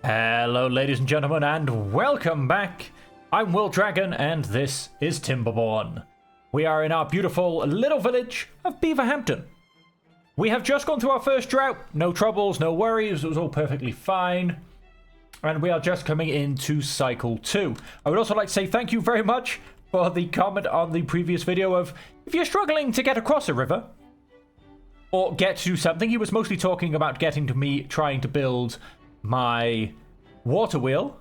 Hello, ladies and gentlemen, and welcome back. I'm Will Dragon, and this is Timberborn. We are in our beautiful little village of Beaverhampton. We have just gone through our first drought. No troubles, no worries. It was all perfectly fine. And we are just coming into cycle 2. I would also like to say thank you very much for the comment on the previous video of if you're struggling to get across a river or get to something. He was mostly talking about getting to me trying to build my water wheel.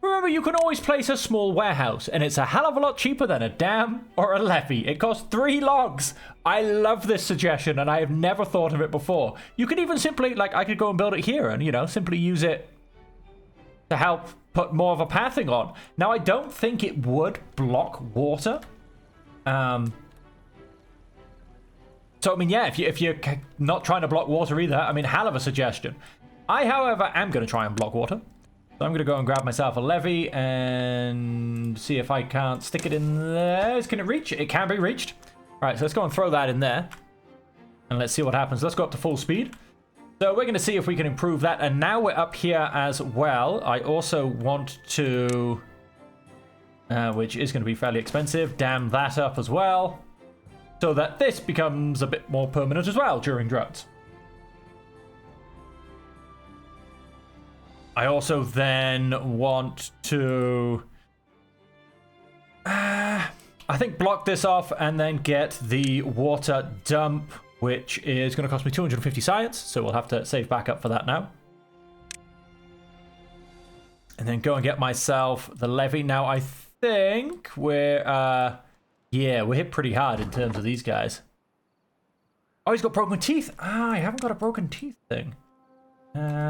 Remember, you can always place a small warehouse, and it's a hell of a lot cheaper than a dam or a levee. It costs 3 logs. I love this suggestion, and I have never thought of it before. You could even simply, like, I could go and build it here and, you know, simply use it to help put more of a pathing on. Now, I don't think it would block water. So, I mean, yeah, if you're not trying to block water either, I mean, hell of a suggestion. I, however, am going to try and block water. So I'm going to go and grab myself a levee and see if I can't stick it in there. Can it reach? It can be reached. All right, so let's go and throw that in there. And let's see what happens. Let's go up to full speed. So we're going to see if we can improve that. And now we're up here as well. I also want to, which is going to be fairly expensive, dam that up as well, so that this becomes a bit more permanent as well during droughts. I also then want to, I think, block this off and then get the water dump, which is going to cost me 250 science, so we'll have to save back up for that now. And then go and get myself the levee. Now, I think we're, yeah, we're hit pretty hard in terms of these guys. Oh, he's got broken teeth. Ah, I haven't got a broken teeth thing.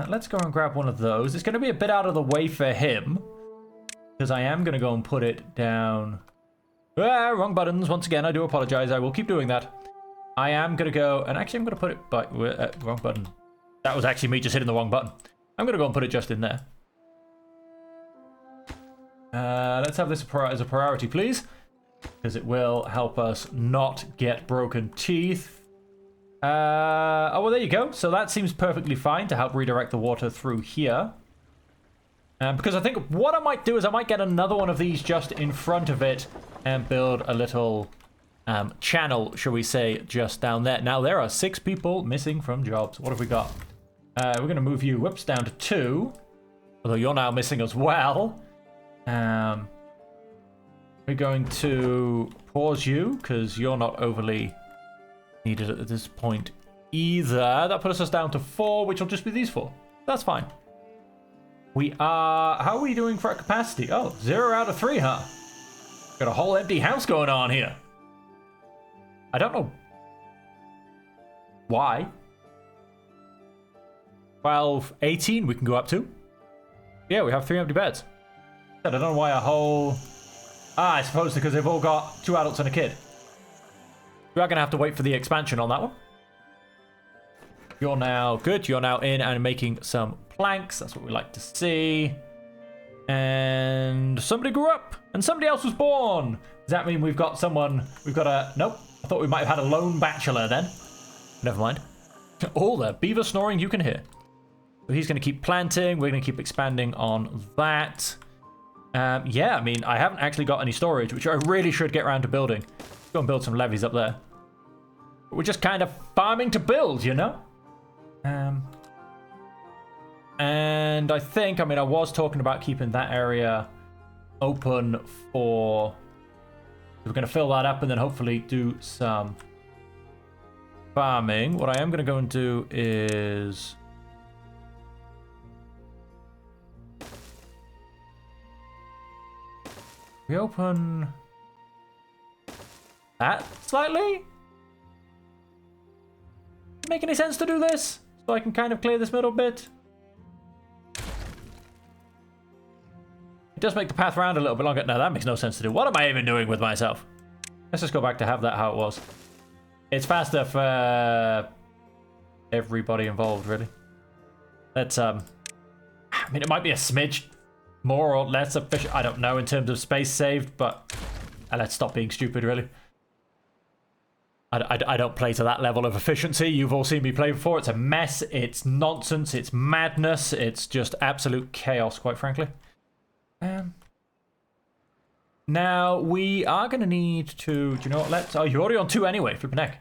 Let's go and grab one of those. It's going to be a bit out of the way for him, because I am going to go and put it down. Wrong buttons. Once again, I do apologize. I will keep doing that. I am going to go, and actually I'm going to put it by, wrong button. That was actually me just hitting the wrong button. I'm going to go and put it just in there. Let's have this as a priority, please, because it will help us not get broken teeth. Oh, well, there you go. So that seems perfectly fine to help redirect the water through here. Because I think what I might do is I might get another one of these just in front of it and build a little channel, shall we say, just down there. Now, there are 6 people missing from jobs. What have we got? We're going to move you, whoops, down to 2. Although you're now missing as well. We're going to pause you because you're not overly needed at this point either. That puts us down to 4, which will just be these 4. That's fine. We are... How are we doing for our capacity? Oh, 0 out of 3, huh? Got a whole empty house going on here. I don't know why. 12, 18 we can go up to. Yeah, we have 3 empty beds. I don't know why a whole... I suppose because they've all got 2 adults and a kid. We are going to have to wait for the expansion on that one. You're now good. You're now in and making some planks. That's what we like to see. And somebody grew up and somebody else was born. Does that mean we've got someone... We've got a... Nope. I thought we might have had a lone bachelor then. Never mind. All the beaver snoring you can hear. So he's going to keep planting. We're going to keep expanding on that. Yeah, I mean, I haven't actually got any storage, which I really should get around to building. Go and build some levees up there. But we're just kind of farming to build, you know? And I think, I mean, I was talking about keeping that area open for... We're going to fill that up and then hopefully do some farming. What I am going to go and do is... We open... that slightly? Make any sense to do this? So I can kind of clear this middle bit. It does make the path around a little bit longer. No, that makes no sense to do. What am I even doing with myself? Let's just go back to have that how it was. It's faster for everybody involved, really. Let's, I mean, it might be a smidge more or less efficient. I don't know in terms of space saved, but let's stop being stupid, really. I don't play to that level of efficiency. You've all seen me play before. It's a mess. It's nonsense. It's madness. It's just absolute chaos, quite frankly. Now, we are going to need to... Do you know what? Let's... Oh, you're already on 2 anyway. Flipping heck.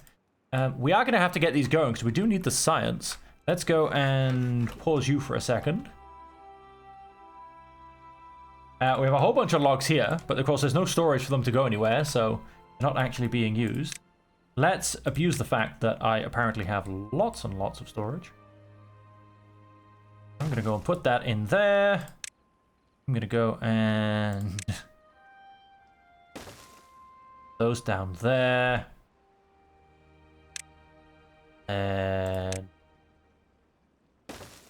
We are going to have to get these going because we do need the science. Let's go and pause you for a second. We have a whole bunch of logs here, but of course there's no storage for them to go anywhere, so they're not actually being used. Let's abuse the fact that I apparently have lots and lots of storage. I'm going to go and put that in there. I'm going to go and... those down there. And...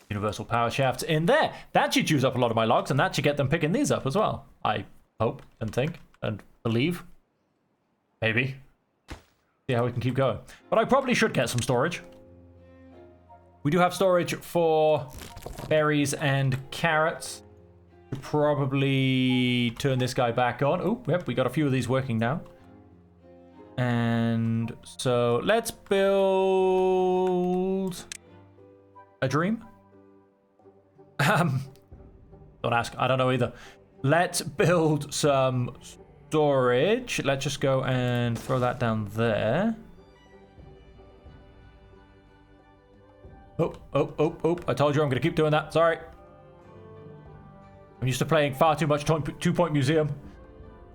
universal power shafts in there. That should use up a lot of my logs, and that should get them picking these up as well. I hope and think and believe. Maybe. See how we can keep going. But I probably should get some storage. We do have storage for berries and carrots. Should probably turn this guy back on. Oh, yep, we got a few of these working now. And so let's build a dream. Don't ask. I don't know either. Let's build some storage. Let's just go and throw that down there. Oh. I told you I'm going to keep doing that. Sorry. I'm used to playing far too much 2-point museum.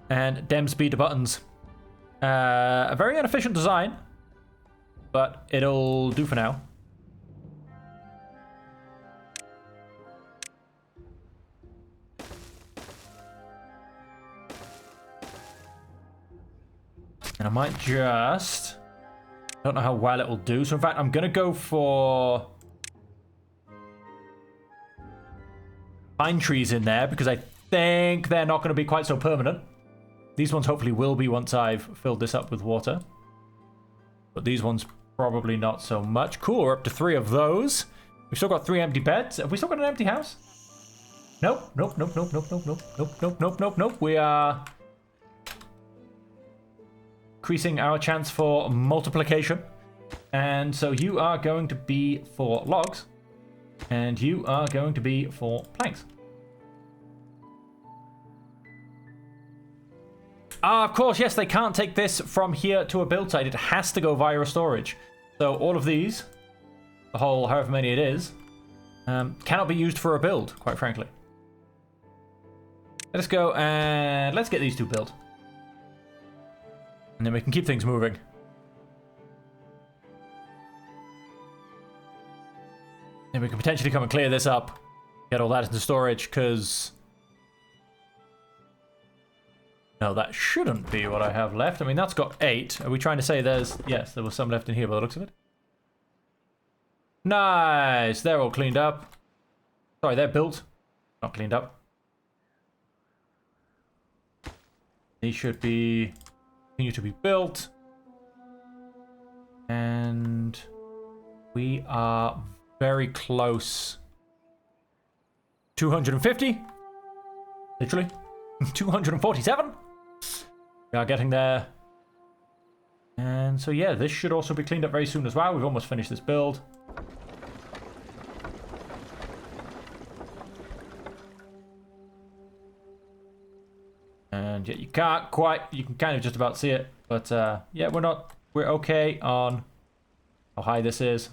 And dem speed to buttons. A very inefficient design. But it'll do for now. And I might just... don't know how well it will do. So in fact, I'm going to go for... pine trees in there, because I think they're not going to be quite so permanent. These ones hopefully will be once I've filled this up with water. But these ones probably not so much. Cool, we're up to 3 of those. We've still got 3 empty beds. Have we still got an empty house? Nope. We are... increasing our chance for multiplication. And so you are going to be for logs. And you are going to be for planks. Ah, of course, yes, they can't take this from here to a build site. It has to go via a storage. So all of these, the whole however many it is, cannot be used for a build, quite frankly. Let's go and let's get these 2 built. And then we can keep things moving. And we can potentially come and clear this up. Get all that into storage, because... no, that shouldn't be what I have left. I mean, that's got 8. Are we trying to say there's... yes, there was some left in here by the looks of it. Nice! They're all cleaned up. Sorry, they're built. Not cleaned up. These should be... continue to be built. And... we are very close. 250? Literally. 247? We are getting there. And so yeah, this should also be cleaned up very soon as well. We've almost finished this build. And yeah, you can't quite, you can kind of just about see it. But yeah, we're okay on how high this is.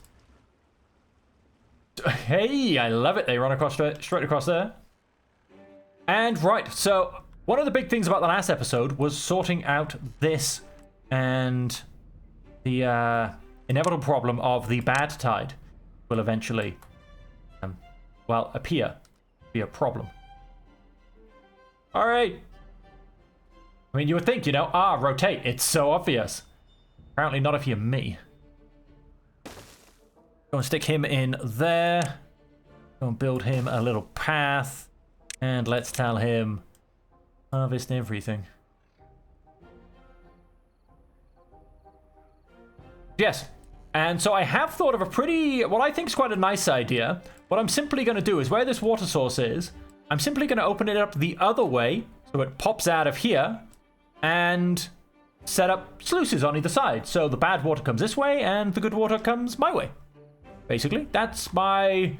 Hey, I love it. They run across straight across there. And right, so one of the big things about the last episode was sorting out this and the inevitable problem of the bad tide will eventually, well, appear to be a problem. All right. I mean, you would think, you know, rotate. It's so obvious. Apparently not if you're me. Go and stick him in there. Go and build him a little path. And let's tell him harvest everything. Yes. And so I have thought of a pretty, what I think is quite a nice idea. What I'm simply going to do is where this water source is, I'm simply going to open it up the other way so it pops out of here. And set up sluices on either side. So the bad water comes this way and the good water comes my way. Basically, that's my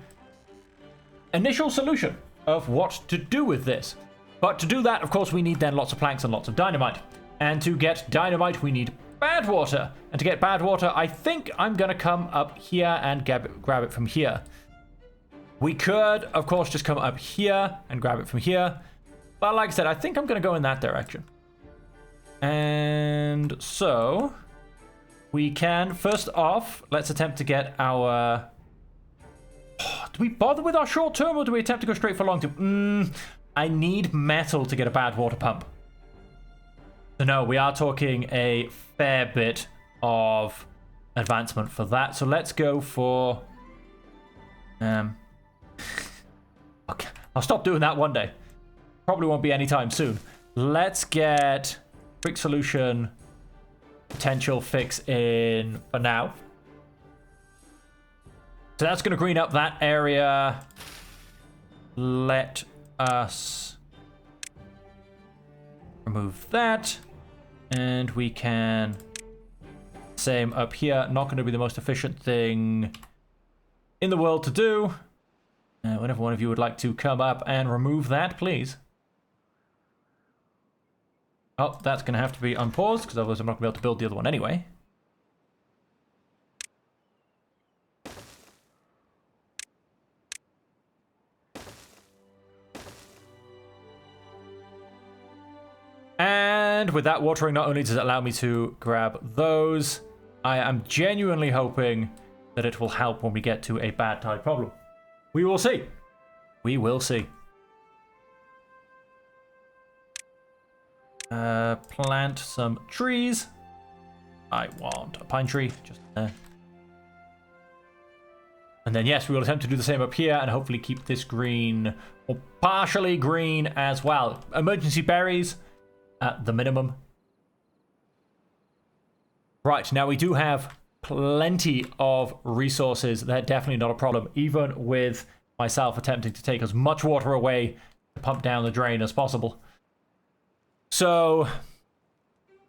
initial solution of what to do with this. But to do that, of course, we need then lots of planks and lots of dynamite. And to get dynamite, we need bad water. And to get bad water, I think I'm going to come up here and grab it from here. We could, of course, just come up here and grab it from here. But like I said, I think I'm going to go in that direction. And so we can, first off, let's attempt to get our... do we bother with our short term or do we attempt to go straight for long term? I need metal to get a bad water pump. So no, we are talking a fair bit of advancement for that. So let's go for... okay, I'll stop doing that one day. Probably won't be anytime soon. Let's get quick solution potential fix in for now. So that's going to green up that area. Let us remove that. And we can... same up here. Not going to be the most efficient thing in the world to do. Whenever one of you would like to come up and remove that, please. Oh, that's going to have to be unpaused, because otherwise I'm not going to be able to build the other one anyway. And with that watering, not only does it allow me to grab those, I am genuinely hoping that it will help when we get to a bad tide problem. We will see. We will see. Plant some trees. I want a pine tree just there. And then yes, we will attempt to do the same up here and hopefully keep this green or partially green as well. Emergency berries at the minimum. Right, now we do have plenty of resources. They're definitely not a problem, even with myself attempting to take as much water away to pump down the drain as possible. So,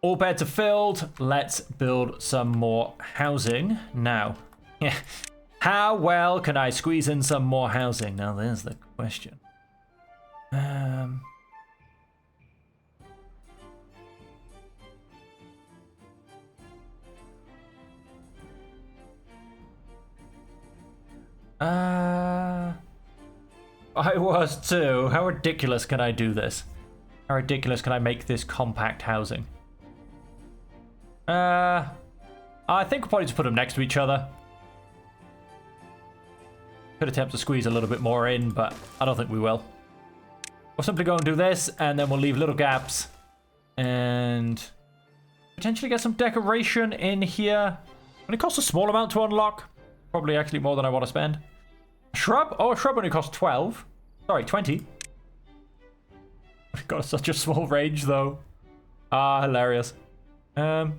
all beds are filled. Let's build some more housing. Now, how well can I squeeze in some more housing? Now, there's the question. I was too. How ridiculous can I do this? How ridiculous can I make this compact housing? I think we'll probably just put them next to each other. Could attempt to squeeze a little bit more in, but I don't think we will. We'll simply go and do this, and then we'll leave little gaps. And potentially get some decoration in here. And it costs a small amount to unlock. Probably actually more than I want to spend. Shrub? Oh, a shrub only costs 12. Sorry, 20. We've got such a small range, though. Ah, hilarious. In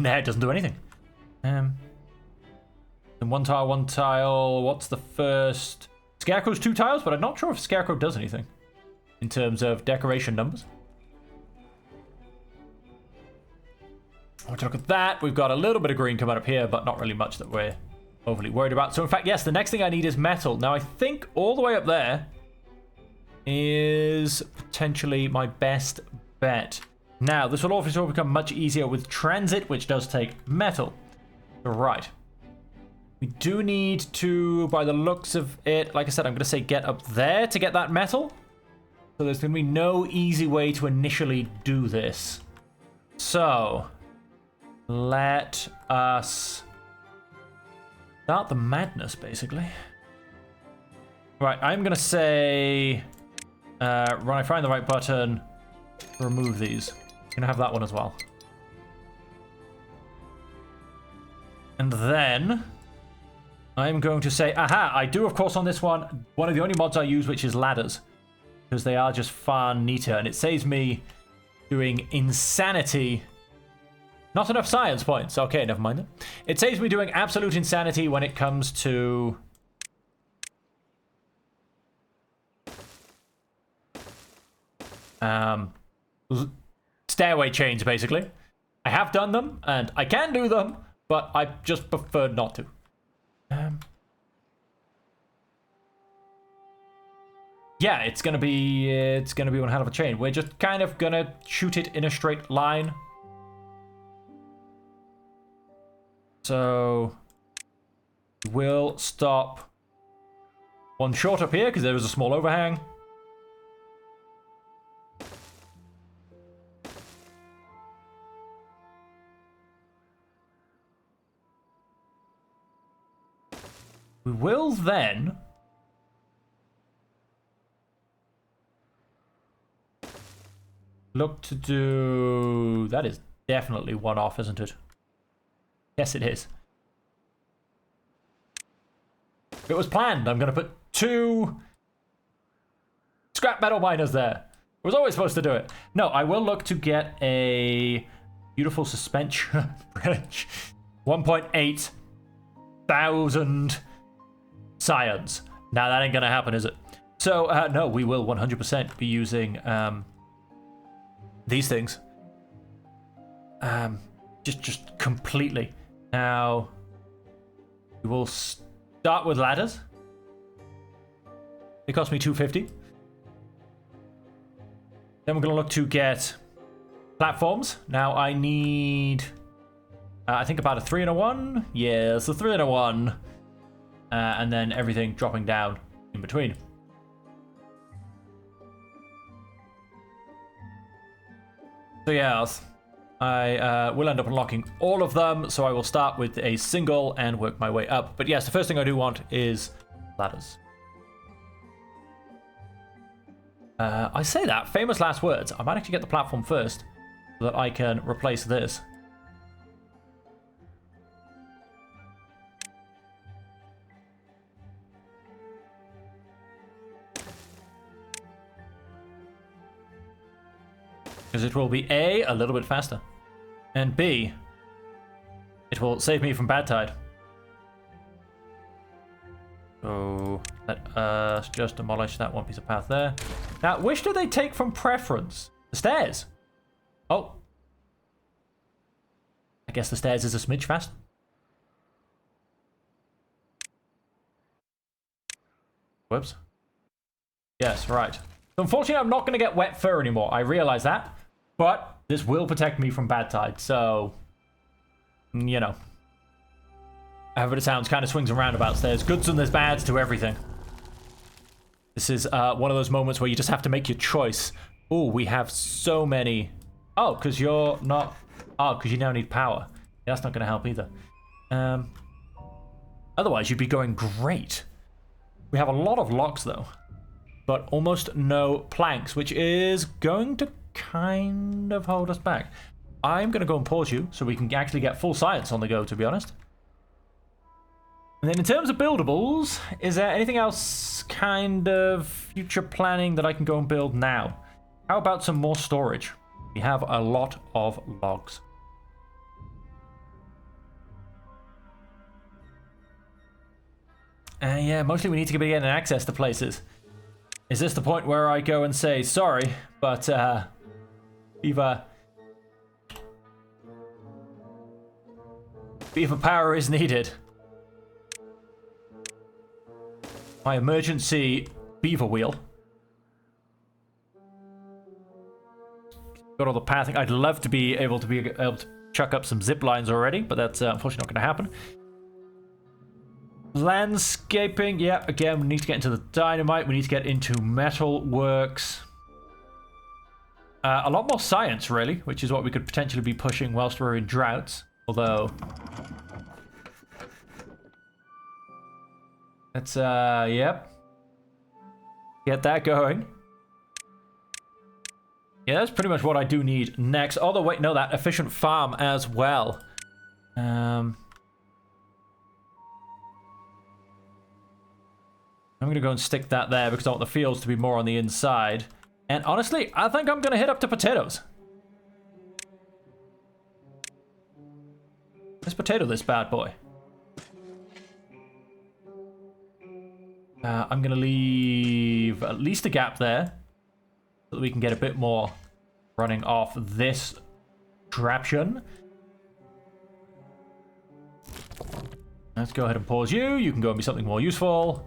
there, it doesn't do anything. Then one tile, one tile. What's the first? Scarecrow's 2 tiles, but I'm not sure if Scarecrow does anything in terms of decoration numbers. Oh, to look at that, we've got a little bit of green coming up here, but not really much that we're overly worried about. So in fact, yes, the next thing I need is metal. Now I think all the way up there is potentially my best bet. Now, this will obviously become much easier with transit, which does take metal. Right. We do need to, by the looks of it, like I said, I'm going to say get up there to get that metal. So there's going to be no easy way to initially do this. So let us start the madness, basically. Right, I'm going to say, when I find the right button, remove these. I'm going to have that one as well. And then I'm going to say, aha, I do, of course, on this one of the only mods I use, which is ladders. Because they are just far neater. And it saves me doing insanity. Not enough science points. Okay, never mind. It saves me doing absolute insanity when it comes to stairway chains, basically. I have done them, and I can do them, but I just prefer not to. Yeah, it's gonna be one hell of a chain. We're just kind of gonna shoot it in a straight line. So we'll stop one short up here because there is a small overhang. We will then look to do... That is definitely one off, isn't it? Yes, it is. It was planned. I'm going to put 2 scrap metal miners there. I was always supposed to do it. No, I will look to get a beautiful suspension bridge. 1.8 thousand scions. Now, that ain't going to happen, is it? So, no, we will 100% be using these things. Just completely. Now, we will start with ladders. They cost me 250. Then we're going to look to get platforms. Now, I need, I think about a 3 and a 1. Yes, a 3 and a 1. And then everything dropping down in between. So yeah, I will end up unlocking all of them, so I will start with a single and work my way up. But yes, the first thing I do want is ladders. I say that, famous last words. I might actually get the platform first, so that I can replace this. Because it will be A, little bit faster, and B, it will save me from bad tide. So let us just demolish that one piece of path there. Now, which do they take from preference? The stairs. Oh. I guess the stairs is a smidge fast. Whoops. Yes, right. So unfortunately, I'm not going to get wet fur anymore. I realize that. But this will protect me from bad tide, so, you know. However it sounds, kind of swings and roundabouts. There's goods and there's bads to everything. This is one of those moments where you just have to make your choice. Oh, we have so many. Oh, because you're not... Oh, because you now need power. Yeah, that's not going to help either. Otherwise, you'd be going great. We have a lot of locks, though. But almost no planks, which is going to kind of hold us back. I'm going to go and pause you so we can actually get full science on the go, to be honest. And then in terms of buildables, is there anything else kind of future planning that I can go and build now? How about some more storage? We have a lot of logs. Yeah, mostly we need to be getting access to places. Is this the point where I go and say, sorry, but beaver power is needed. My emergency beaver wheel. Got all the pathing. I'd love to be able to chuck up some zip lines already, but that's unfortunately not going to happen. Landscaping, yeah, again, we need to get into the dynamite. We need to get into metal works. A lot more science, really, which is what we could potentially be pushing whilst we're in droughts. Although... Let's, yep. Get that going. Yeah, that's pretty much what I do need next. Although, wait, no, that efficient farm as well. I'm going to go and stick that there because I want the fields to be more on the inside. And honestly, I think I'm going to hit up to potatoes. Let's potato this bad boy. I'm going to leave at least a gap there so that we can get a bit more running off this contraption. Let's go ahead and pause you. You can go and be something more useful.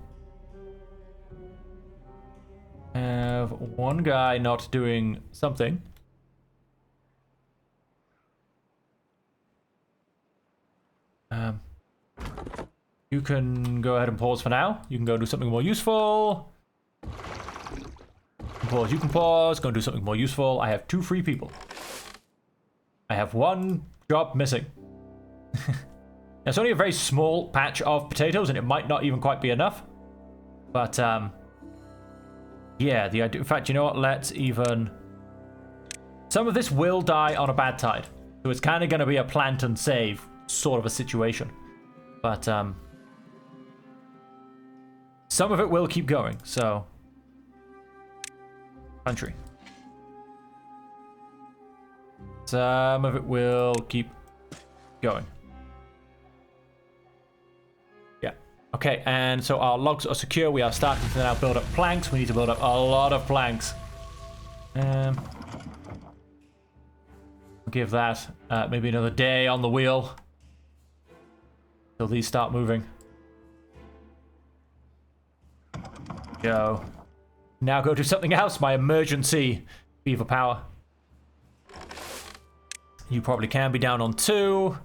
Have one guy not doing something. You can go ahead and pause for now. You can go do something more useful. Pause, you can pause. Go and do something more useful. I have 2 free people. I have 1 job missing. It's only a very small patch of potatoes, and it might not even quite be enough. But, yeah, the idea... In fact, you know what? Let's even... Some of this will die on a bad tide. So it's kind of going to be a plant and save sort of a situation. But, some of it will keep going, so... Country. Some of it will keep going. Yeah. Okay, and so our logs are secure. We are starting to now build up planks. We need to build up a lot of planks. Give that maybe another day on the wheel. Till these start moving. Go. Now go do something else. My emergency beaver power. You probably can be down on 2.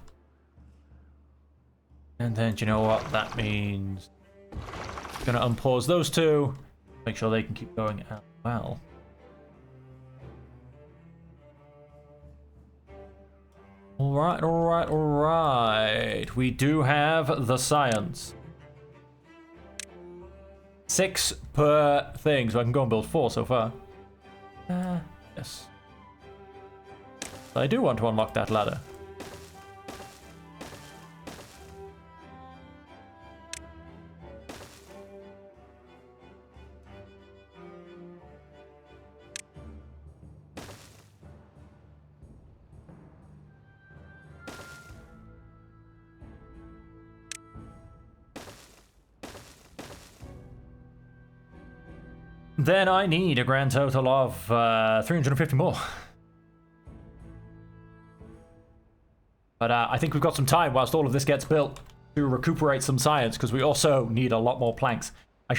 And then, do you know what that means? Gonna unpause those 2. Make sure they can keep going as well. Alright, alright, alright. We do have the science. 6 per thing, so I can go and build 4 so far. Yes. I do want to unlock that ladder. Then I need a grand total of 350 more. But I think we've got some time whilst all of this gets built to recuperate some science, because we also need a lot more planks. I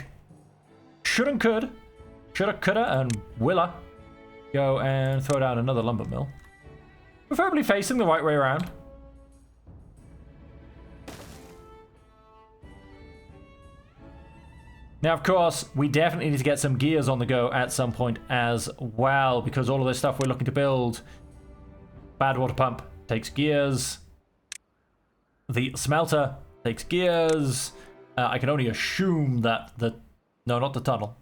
shoulda, coulda, and willa go and throw down another lumber mill. Preferably facing the right way around. Now, of course, we definitely need to get some gears on the go at some point as well, because all of this stuff we're looking to build, bad water pump takes gears, the smelter takes gears, I can only assume that no, not the tunnel,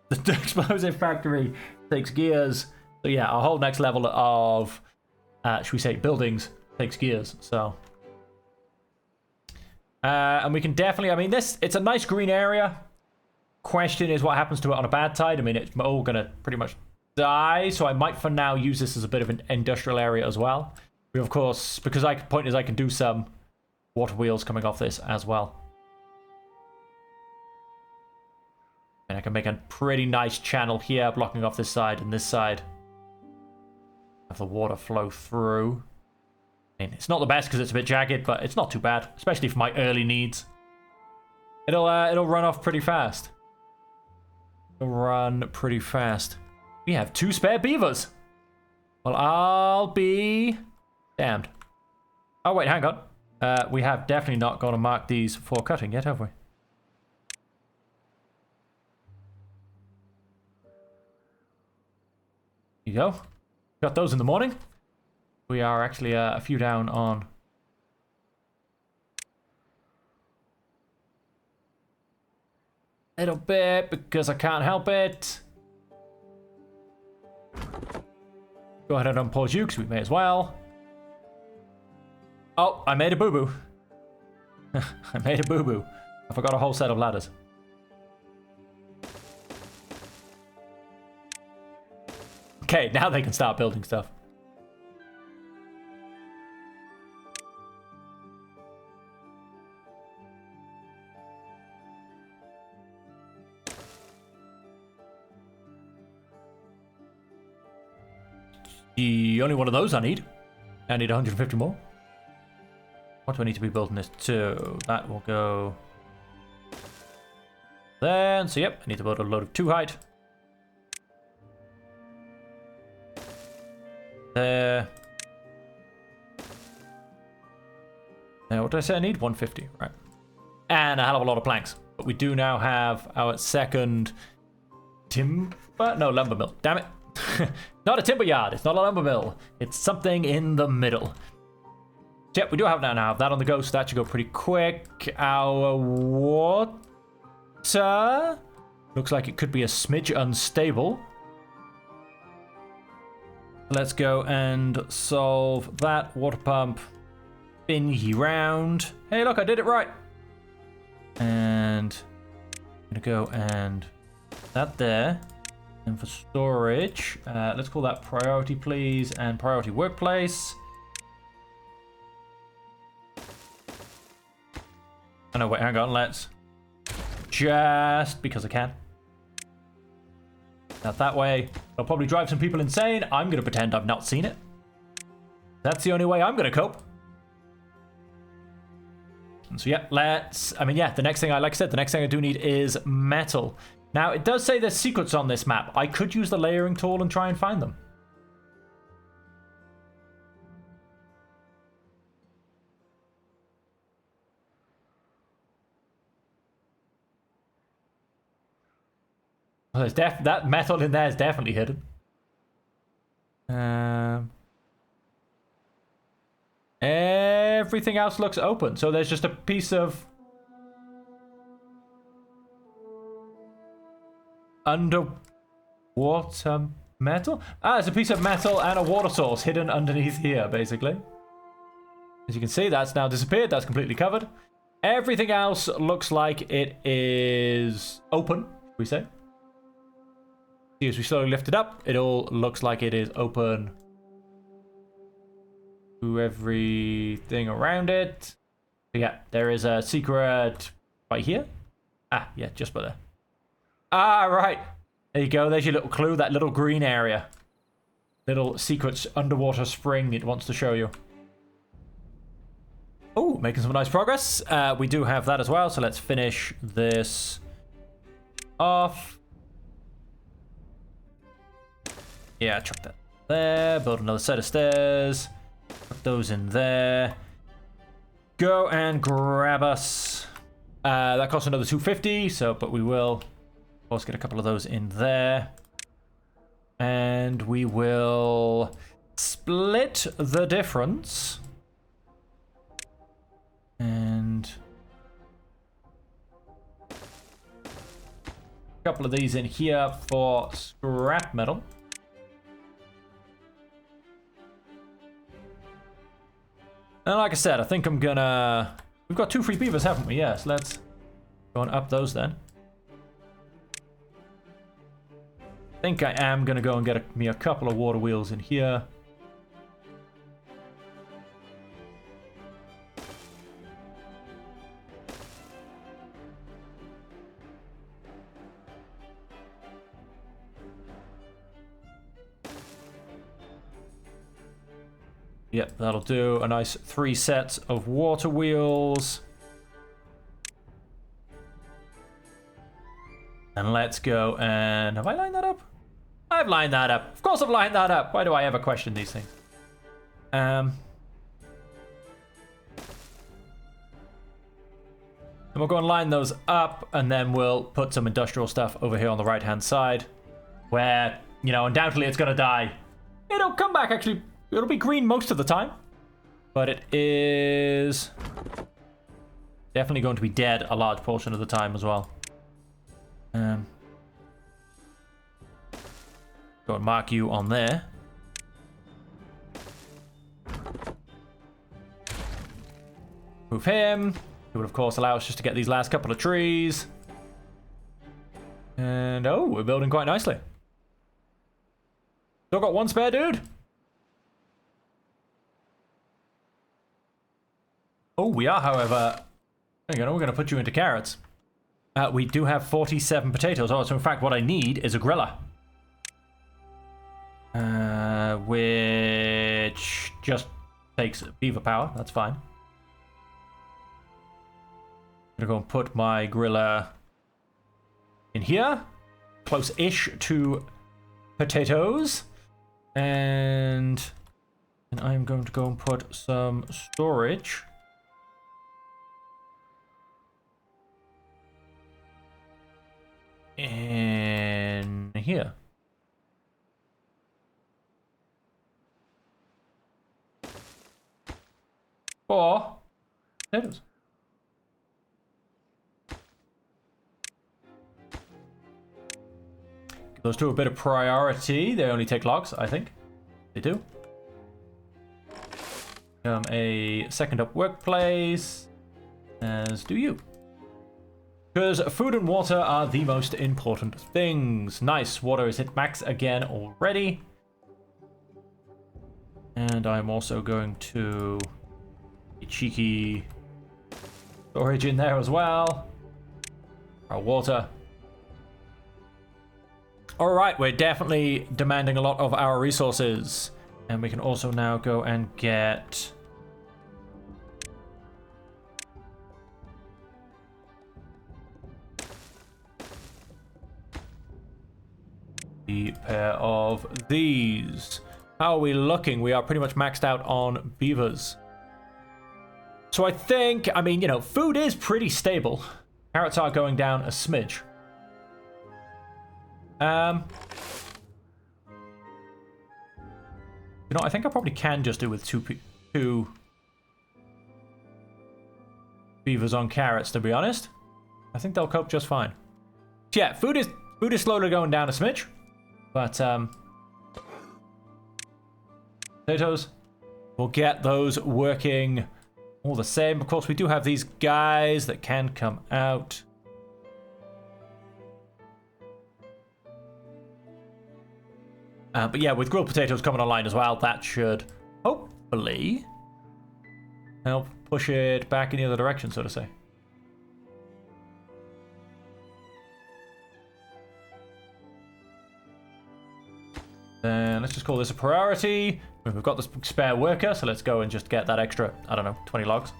the explosive factory takes gears, so yeah, our whole next level of, should we say, buildings takes gears, so. And we can definitely, I mean, it's a nice green area. Question is what happens to it on a bad tide. I mean, it's all gonna pretty much die, so I might for now use this as a bit of an industrial area as well. We of course, because point is I can do some water wheels coming off this as well, and I can make a pretty nice channel here blocking off this side and this side. Have the water flow through. I mean, it's not the best because it's a bit jagged, but it's not too bad, especially for my early needs. It'll run off pretty fast. Run pretty fast. We have 2 spare beavers. Well, I'll be damned. Oh, wait, hang on. We have definitely not got to mark these for cutting yet, have we? Here you go. Got those in the morning. We are actually a few down on... little bit because I can't help it. Go ahead and unpause you because we may as well. Oh, I made a boo-boo. I made a boo-boo. I forgot a whole set of ladders. Okay, now they can start building stuff. The only one of those I need. I need 150 more. What do I need to be building this to? That will go then. So yep, I need to build a load of 2 height. There. Now, what did I say? I need 150, right? And a hell of a lot of planks. But we do now have our second lumber mill. Damn it. Not a timber yard. It's not a lumber mill. It's something in the middle. So, yep, we do have now that on the go, so that should go pretty quick. Our water looks like it could be a smidge unstable. Let's go and solve that water pump thingy round. Hey, look, I did it right. And I'm gonna go and that there. And for storage, let's call that priority, please, and priority workplace. Oh no, wait, hang on, let's just because I can. Now that way, it'll probably drive some people insane. I'm gonna pretend I've not seen it. That's the only way I'm gonna cope. And so yeah, the next thing the next thing I do need is metal. Now, it does say there's secrets on this map. I could use the layering tool and try and find them. Well, that metal in there is definitely hidden. Everything else looks open. So there's just a piece of underwater metal? It's a piece of metal and a water source hidden underneath here, basically. As you can see, that's now disappeared. That's completely covered. Everything else looks like it is open, we say. See, as we slowly lift it up, it all looks like it is open to everything around it. So yeah, there is a secret right here. Yeah, just by there. Right. There you go. There's your little clue. That little green area. Little secret underwater spring it wants to show you. Oh, making some nice progress. We do have that as well. So let's finish this off. Yeah, chuck that there. Build another set of stairs. Put those in there. Go and grab us. That costs another 250. But we will... Let's get a couple of those in there. And we will split the difference. And a couple of these in here for scrap metal. And like I said, I think I'm gonna... We've got 2 free beavers, haven't we? Yes, let's go and up those then. I think I am going to go and get me a couple of water wheels in here. Yep, that'll do. A nice 3 sets of water wheels. And let's go and... Have I lined that up? I've lined that up. Of course I've lined that up. Why do I ever question these things? And we'll go and line those up, and then we'll put some industrial stuff over here on the right-hand side, where, you know, undoubtedly it's going to die. It'll come back, actually. It'll be green most of the time, but it is definitely going to be dead a large portion of the time as well. Go and mark you on there. Move him. It would, of course, allow us just to get these last couple of trees. And, oh, we're building quite nicely. Still got 1 spare, dude. Oh, we are, however... Hang on, we're going to put you into carrots. We do have 47 potatoes. Oh, so in fact, what I need is a griller. Which just takes beaver power. That's fine. I'm gonna go and put my griller in here, close-ish to potatoes, and I'm going to go and put some storage in here. For potatoes. Give those two a bit of priority. They only take logs, I think. They do. A second up workplace, as do you. Because food and water are the most important things. Nice, water is hit max again already. And I'm also going to a cheeky storage in there as well. Our water. Alright, we're definitely demanding a lot of our resources. And we can also now go and get a pair of these. How are we looking? We are pretty much maxed out on beavers. So I think, I mean, you know, food is pretty stable. Carrots are going down a smidge. You know, I think I probably can just do with two beavers on carrots, to be honest. I think they'll cope just fine. So yeah, food is slowly going down a smidge. But potatoes, we'll get those working all the same. Of course, we do have these guys that can come out. But yeah, with grilled potatoes coming online as well, that should hopefully help push it back in the other direction, so to say. Then let's just call this a priority. We've got this spare worker, so let's go and just get that extra, I don't know, 20 logs.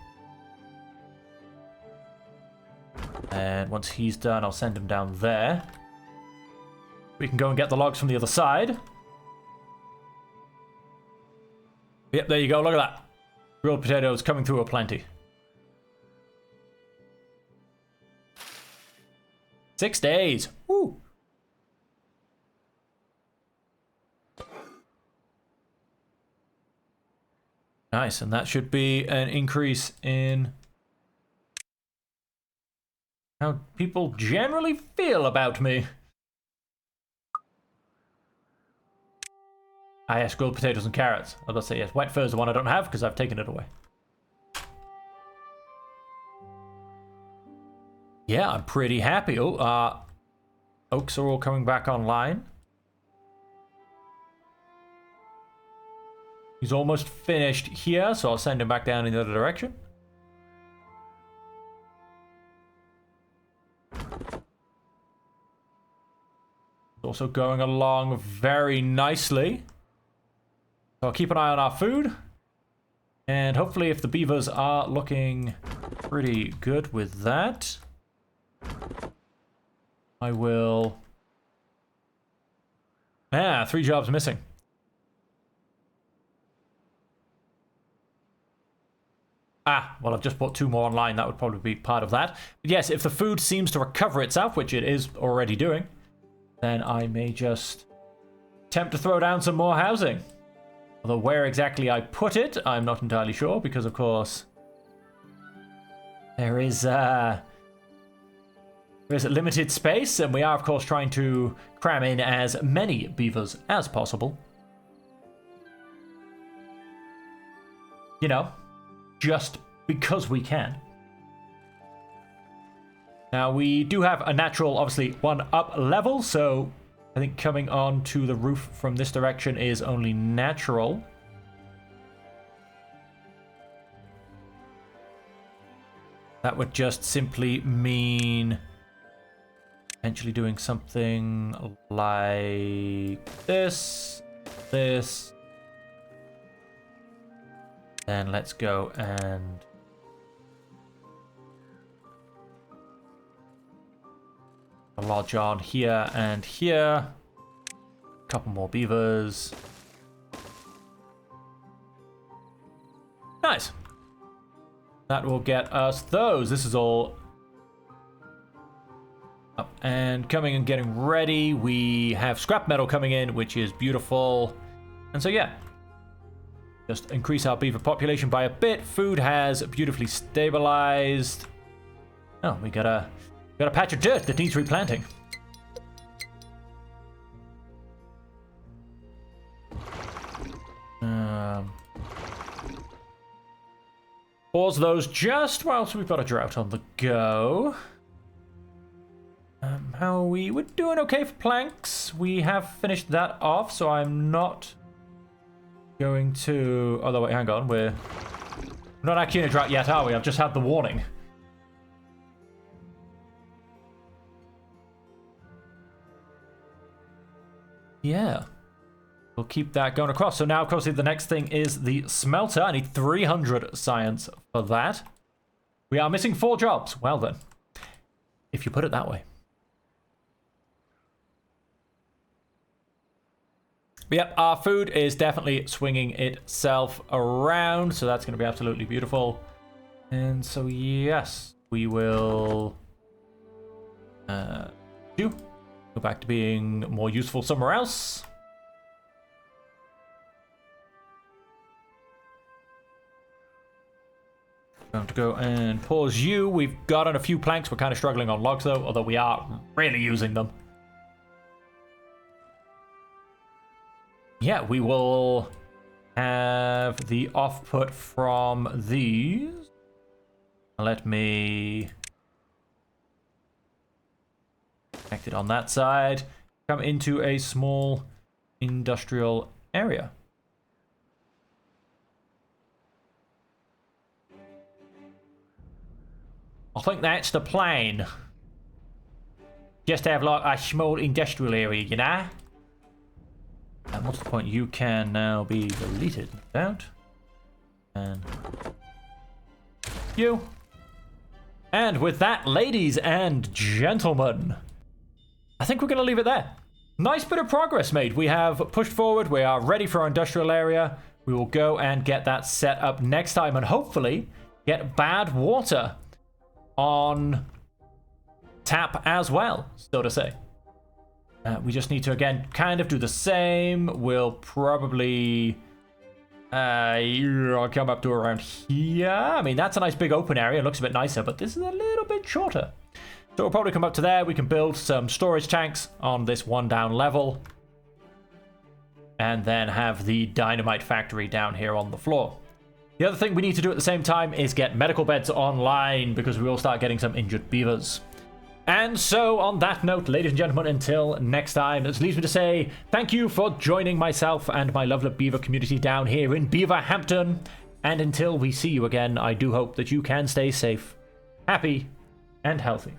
And once he's done, I'll send him down there. We can go and get the logs from the other side. Yep, there you go, look at that. Grilled potatoes coming through aplenty. 6 days. Woo! Nice, and that should be an increase in how people generally feel about me. Ah, yes, grilled potatoes and carrots. I was about to say, yes, white fur is the one I don't have because I've taken it away. Yeah, I'm pretty happy. Oh, oaks are all coming back online. He's almost finished here, so I'll send him back down in the other direction. Also going along very nicely. So I'll keep an eye on our food. And hopefully if the beavers are looking pretty good with that, I will... 3 jobs missing. Well, I've just put 2 more online. That would probably be part of that. But yes, if the food seems to recover itself, which it is already doing, then I may just attempt to throw down some more housing. Although where exactly I put it, I'm not entirely sure, because of course there is a limited space, and we are of course trying to cram in as many beavers as possible. You know, just because we can. Now we do have a natural, obviously, 1 up level, so I think coming on to the roof from this direction is only natural. That would just simply mean potentially doing something like this. this. Then let's go and a lodge on here and here. A couple more beavers. Nice. That will get us those. This is all up and coming and getting ready. We have scrap metal coming in, which is beautiful. And so yeah, just increase our beaver population by a bit. Food has beautifully stabilized. Oh, we got a patch of dirt that needs replanting. Pause those just whilst we've got a drought on the go. How are we? We're doing okay for planks. We have finished that off, so I'm not going to... Oh, wait, hang on. We're not actually in a drought yet, are we? I've just had the warning. Yeah. We'll keep that going across. So now, of course, the next thing is the smelter. I need 300 science for that. We are missing 4 jobs. Well, then. If you put it that way. But yep, our food is definitely swinging itself around. So that's going to be absolutely beautiful. And so, yes, we will go back to being more useful somewhere else. Going to go and pause you. We've got on a few planks. We're kind of struggling on logs, though, although we are really using them. Yeah, we will have the off-put from these. Let me connect it on that side. Come into a small industrial area. I think that's the plan. Just have like a small industrial area, you know? And what's the point? You can now be deleted. Out. And you. And with that, ladies and gentlemen, I think we're going to leave it there. Nice bit of progress made. We have pushed forward. We are ready for our industrial area. We will go and get that set up next time and hopefully get bad water on tap as well, so to say. We just need to, again, kind of do the same. We'll probably I'll come up to around here. I mean, that's a nice big open area. It looks a bit nicer, but this is a little bit shorter. So we'll probably come up to there. We can build some storage tanks on this one down level. And then have the dynamite factory down here on the floor. The other thing we need to do at the same time is get medical beds online because we will start getting some injured beavers. And so on that note, ladies and gentlemen, until next time, this leaves me to say thank you for joining myself and my lovely beaver community down here in Beaverhampton. And until we see you again, I do hope that you can stay safe, happy, and healthy.